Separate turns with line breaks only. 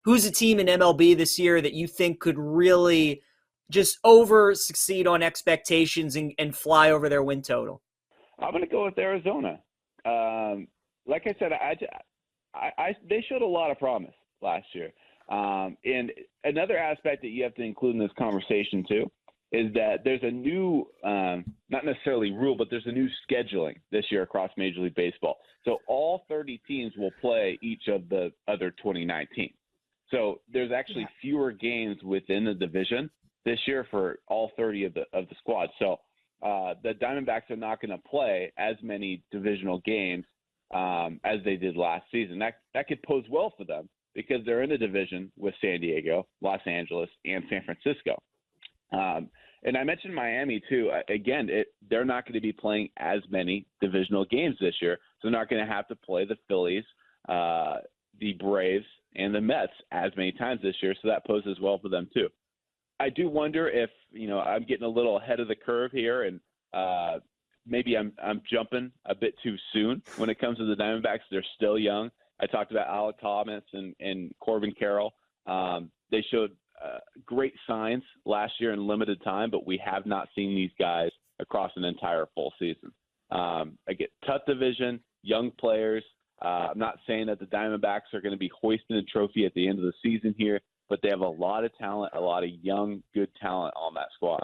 who's a team in MLB this year that you think could really just over succeed on expectations and fly over their win total?
I'm going to go with Arizona. Like I said, they showed a lot of promise last year. And another aspect that you have to include in this conversation too is that there's a new, not necessarily rule, but there's a new scheduling this year across Major League Baseball. So all 30 teams will play each of the other 29 teams. So there's actually fewer games within the division this year for all 30 of the squads. So the Diamondbacks are not going to play as many divisional games as they did last season. That could pose well for them because they're in a division with San Diego, Los Angeles, and San Francisco. And I mentioned Miami too. Again, they're not going to be playing as many divisional games this year, so they're not going to have to play the Phillies, the Braves, and the Mets as many times this year. So that poses well for them too. I do wonder if I'm getting a little ahead of the curve here, and maybe I'm jumping a bit too soon when it comes to the Diamondbacks. They're still young. I talked about Alec Thomas and Corbin Carroll. They showed great signs last year in limited time, but we have not seen these guys across an entire full season. I get tough division, young players. I'm not saying that the Diamondbacks are going to be hoisting a trophy at the end of the season here, but they have a lot of talent, a lot of young, good talent on that squad.